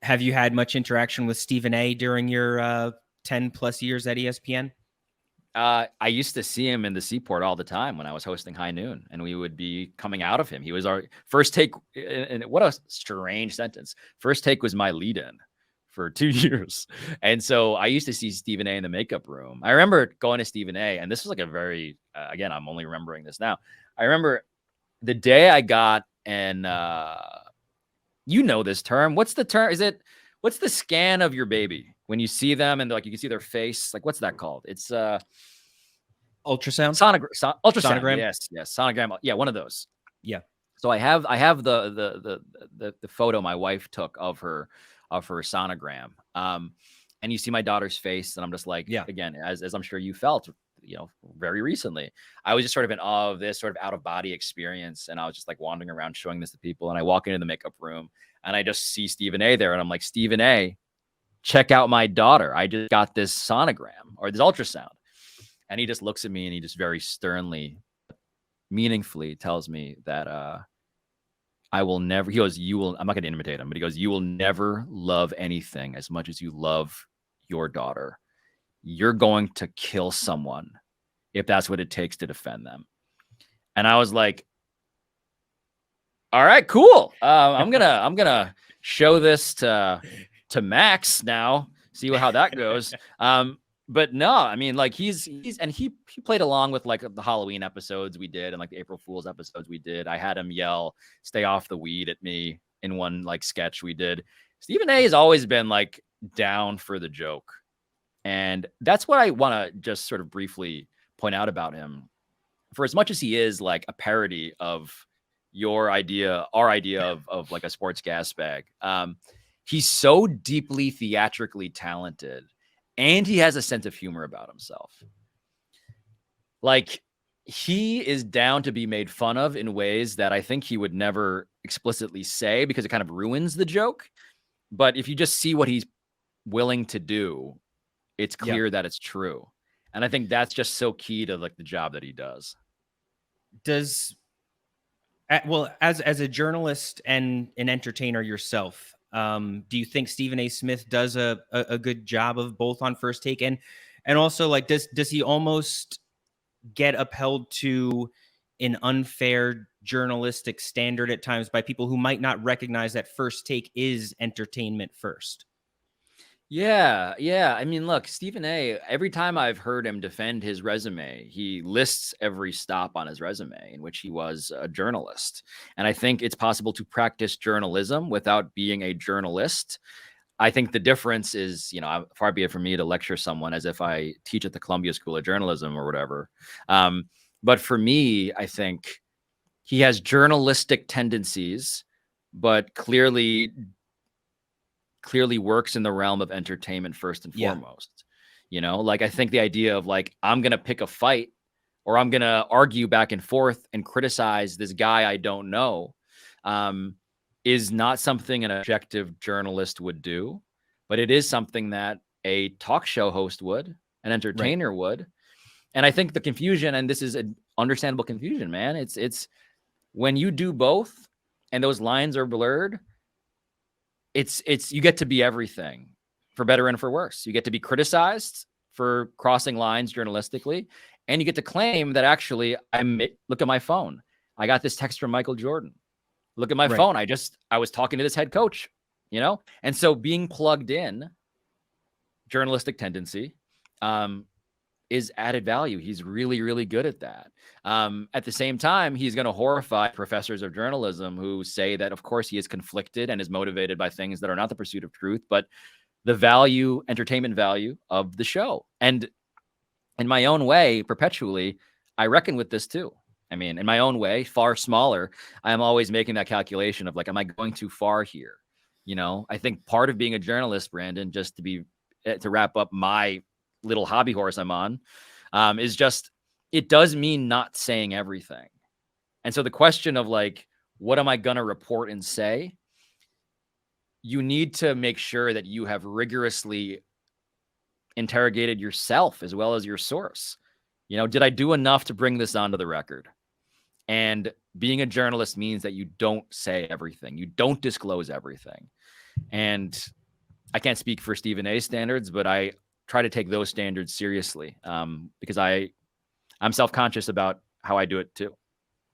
Have you had much interaction with Stephen A. during your 10 plus years at ESPN? I used to see him in the Seaport all the time when I was hosting High Noon, and we would be coming out of him. He was our first take. And what a strange sentence. First take was my lead in for 2 years. And so I used to see Stephen A. in the makeup room. I remember going to Stephen A., and this was like a very, again, I'm only remembering this now. I remember the day I got, and you know this term. What's the term? What's the scan of your baby? When you see them and like you can see their face, like what's that called? It's ultrasound, ultrasound. Sonogram. Yes, sonogram. Yeah, one of those. Yeah. So I have the photo my wife took of her sonogram. And you see my daughter's face, and I'm just like, yeah. Again, as I'm sure you felt, very recently, I was just sort of in awe of this sort of out of body experience, and I was just like wandering around showing this to people, and I walk into the makeup room, and I just see Stephen A. there, and I'm like, Stephen A., check out my daughter. I just got this sonogram or this ultrasound. And he just looks at me and he just very sternly, meaningfully tells me that I will never, he goes, I'm not going to imitate him, but he goes, you will never love anything as much as you love your daughter. You're going to kill someone if that's what it takes to defend them. And I was like, all right, cool. I'm gonna show this to Max now, see how that goes. But no, I mean, like he played along with like the Halloween episodes we did and like the April Fool's episodes we did. I had him yell, "Stay off the weed" at me in one like sketch we did. Stephen A. has always been like down for the joke. And that's what I want to just sort of briefly point out about him. For as much as he is like a parody of our idea of like a sports gas bag, he's so deeply theatrically talented, and he has a sense of humor about himself. Like, he is down to be made fun of in ways that I think he would never explicitly say because it kind of ruins the joke. But if you just see what he's willing to do, it's clear that it's true. And I think that's just so key to like the job that he does. Well, as a journalist and an entertainer yourself, do you think Stephen A. Smith does a good job of both on First Take and also like does he almost get upheld to an unfair journalistic standard at times by people who might not recognize that First Take is entertainment first? Yeah. I mean, look, Stephen A., every time I've heard him defend his resume, he lists every stop on his resume in which he was a journalist. And I think it's possible to practice journalism without being a journalist. I think the difference is, far be it from me to lecture someone as if I teach at the Columbia School of Journalism or whatever. But for me, I think he has journalistic tendencies, but clearly works in the realm of entertainment first and foremost. Like I think the idea of like, I'm going to pick a fight or I'm going to argue back and forth and criticize this guy I don't know is not something an objective journalist would do, but it is something that a talk show host would, an entertainer would. And I think the confusion, and this is an understandable confusion, man, it's when you do both and those lines are blurred, it's you get to be everything, for better and for worse. You get to be criticized for crossing lines journalistically, and you get to claim that actually look at my phone. I got this text from Michael Jordan. Look at my phone. I was talking to this head coach, And so being plugged in, journalistic tendency, is added value. He's really, really good at that. At the same time, he's going to horrify professors of journalism who say that, of course, he is conflicted and is motivated by things that are not the pursuit of truth, but the entertainment value of the show. And in my own way, perpetually, I reckon with this too. I mean, in my own way, far smaller, I am always making that calculation of like, am I going too far here? I think part of being a journalist, Brandon, just to wrap up my little hobby horse I'm on, is just, it does mean not saying everything. And so the question of like, what am I going to report and say? You need to make sure that you have rigorously interrogated yourself as well as your source. Did I do enough to bring this onto the record? And being a journalist means that you don't say everything. You don't disclose everything. And I can't speak for Stephen A. standards, but I try to take those standards seriously because I'm self-conscious about how I do it too.